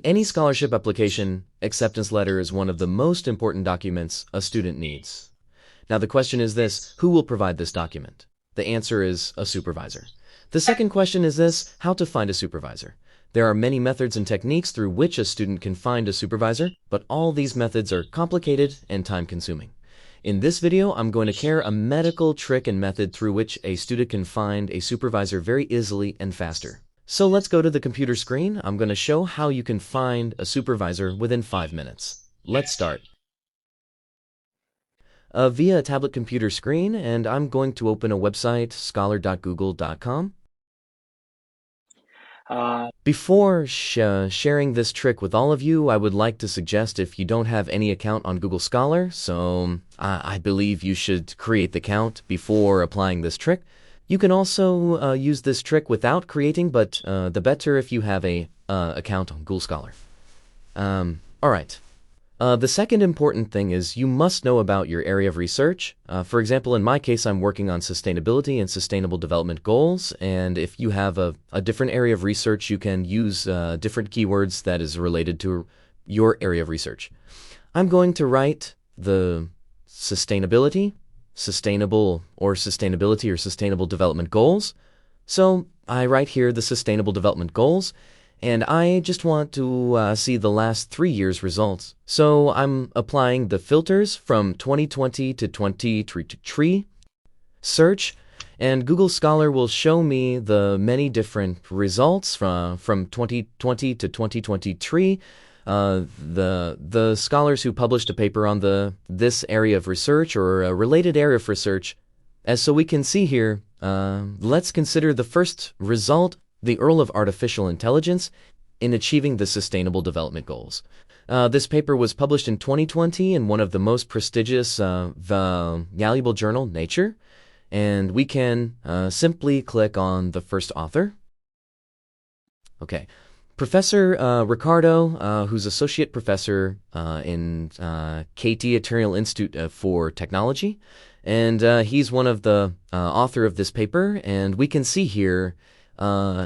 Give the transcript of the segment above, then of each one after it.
any scholarship application, acceptance letter is one of the most important documents a student needs. Now the question is this: who will provide this document? The answer is a supervisor. The second question is this: how to find a supervisor? There are many methods and techniques through which a student can find a supervisor, but all these methods are complicated and time-consuming. In this video, I'm going to share a medical trick and method through which a student can find a supervisor very easily and faster. So let's go to the computer screen. I'm going to show how you can find a supervisor within 5 minutes. Let's start. Via a tablet computer screen, and I'm going to open a website, scholar.google.com. Before sharing this trick with all of you, I would like to suggest if you don't have any account on Google Scholar, so I believe you should create the account before applying this trick. You can also use this trick without creating, but the better if you have a account on Google Scholar. Alright. The second important thing is you must know about your area of research. For example, in my case, I'm working on sustainability and sustainable development goals, and if you have a different area of research, you can use different keywords that is related to your area of research. I'm going to write the sustainability or sustainable development goals. So I write here the sustainable development goals, and I just want to see the last 3 years' results. So I'm applying the filters from 2020 to 2023 search, and Google Scholar will show me the many different results from 2020 to 2023. The scholars who published a paper on this area of research or a related area of research. As so we can see here, let's consider the first result, the role of artificial intelligence in achieving the Sustainable Development Goals. This paper was published in 2020 in one of the most prestigious valuable journal, Nature, and we can simply click on the first author. Okay. Professor Ricardo, who's associate professor in KT Eternal Institute for Technology, and he's one of the author of this paper, and we can see here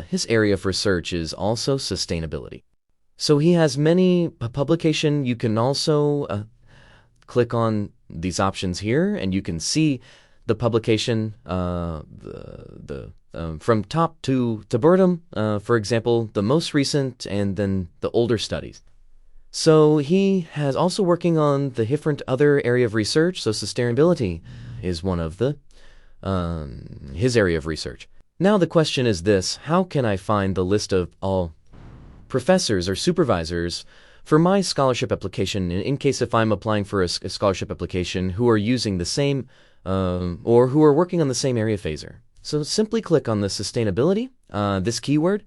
his area of research is also sustainability. So he has many publication. You can also click on these options here, and you can see the publication from top to bottom, for example, the most recent and then the older studies. So he has also working on the different other area of research, so sustainability is one of the his area of research. Now the question is this: how can I find the list of all professors or supervisors for my scholarship application in case if I'm applying for a scholarship application who are using the same or who are working on the same area phaser? So simply click on the sustainability, this keyword,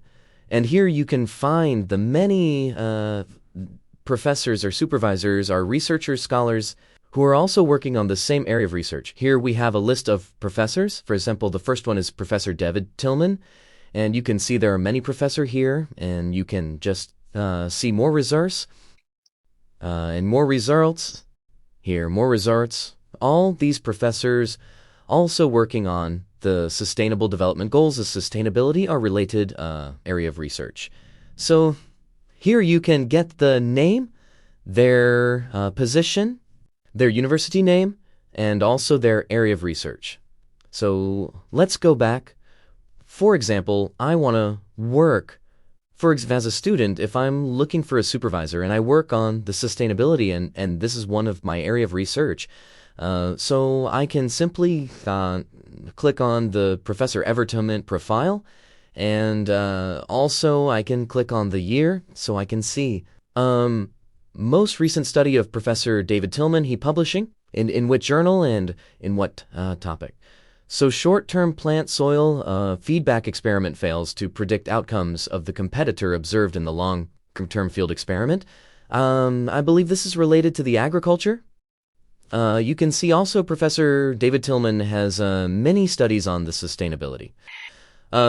and here you can find the many professors or supervisors or researchers, scholars who are also working on the same area of research. Here we have a list of professors. For example, the first one is Professor David Tillman, and you can see there are many professors here, and you can just see more results and more results. Here, more results. All these professors also working on the Sustainable Development Goals of sustainability are related area of research. So here you can get the name, their position, their university name, and also their area of research. So let's go back. For example, I want to work, as a student, if I'm looking for a supervisor and I work on the sustainability and this is one of my area of research, so I can simply click on the Professor Everton profile, and also I can click on the year so I can see most recent study of Professor David Tillman he publishing, in which journal and in what topic. So short-term plant soil feedback experiment fails to predict outcomes of the competitor observed in the long-term field experiment. I believe this is related to the agriculture. You can see also Professor David Tillman has many studies on the sustainability.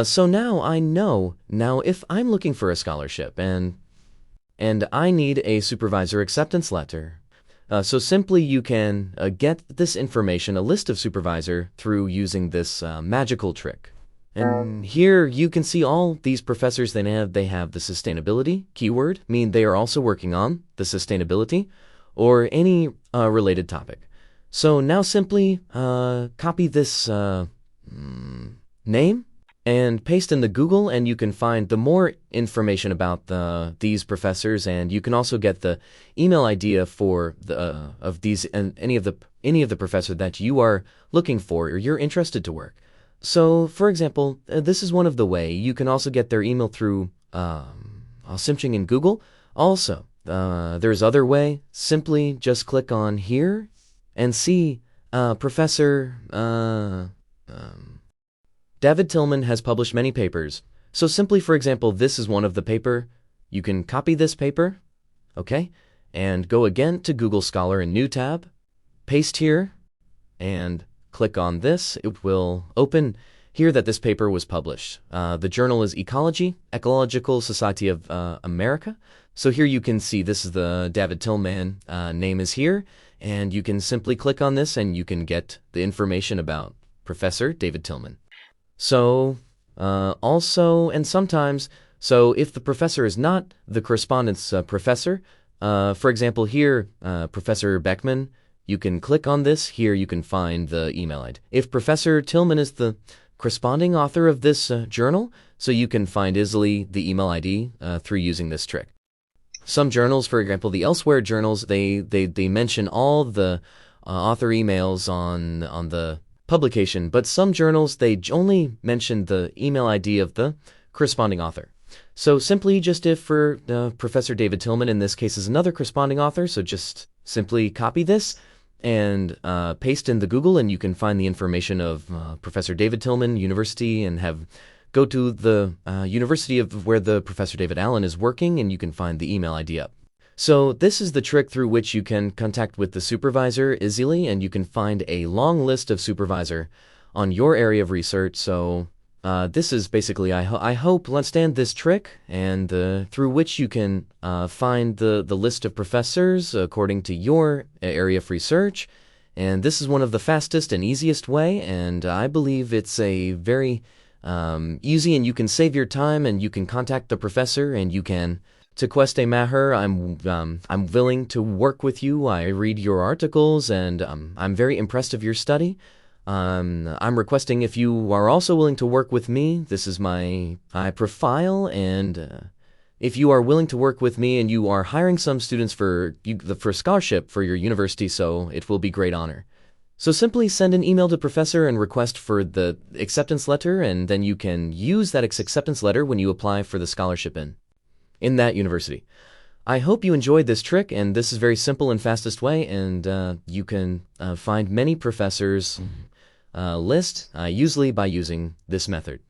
So now I know, if I'm looking for a scholarship and I need a supervisor acceptance letter, so simply you can get this information, a list of supervisor, through using this magical trick. And here you can see all these professors they have the sustainability keyword, mean they are also working on the sustainability or any related topic. So now simply copy this name and paste in the Google, and you can find the more information about these professors, and you can also get the email idea for of these and any of the professor that you are looking for or you're interested to work. So, for example, this is one of the way. You can also get their email through searching in Google. Also, there's other way. Simply just click on here and see Professor David Tillman has published many papers. So simply, for example, this is one of the paper. You can copy this paper, okay, and go again to Google Scholar in New tab, paste here, and click on this. It will open here that this paper was published. The journal is Ecology, Ecological Society of America. So here you can see this is the David Tillman name is here, and you can simply click on this and you can get the information about Professor David Tillman. So also, and sometimes, so if the professor is not the correspondence professor, for example here, Professor Beckman, you can click on this. Here you can find the email ID. If Professor Tillman is the corresponding author of this journal, so you can find easily the email ID through using this trick. Some journals, for example, the Elsewhere journals, they mention all the author emails on the publication, but some journals, they only mention the email ID of the corresponding author. So simply just if for Professor David Tillman, in this case, is another corresponding author, so just simply copy this and paste in the Google, and you can find the information of Professor David Tillman University and go to the university of where the Professor David Allen is working, and you can find the email ID up. So this is the trick through which you can contact with the supervisor easily, and you can find a long list of supervisor on your area of research. So this is basically, I hope, understand this trick, and through which you can find the list of professors according to your area of research. And this is one of the fastest and easiest way, and I believe it's a very easy, and you can save your time, and you can contact the professor, and you can to Queste Maher. I'm willing to work with you. I read your articles, and I'm very impressed of your study. I'm requesting if you are also willing to work with me. This is my profile, and if you are willing to work with me and you are hiring some students for scholarship for your university, so it will be great honor. So simply send an email to professor and request for the acceptance letter, and then you can use that acceptance letter when you apply for the scholarship in that university. I hope you enjoyed this trick, and this is very simple and fastest way, and you can find many professors list usually by using this method.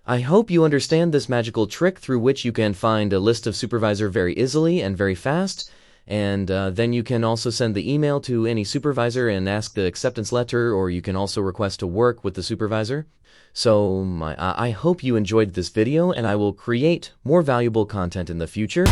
I hope you understand this magical trick through which you can find a list of supervisor very easily and very fast, and then you can also send the email to any supervisor and ask the acceptance letter, or you can also request to work with the supervisor. So I hope you enjoyed this video, and I will create more valuable content in the future.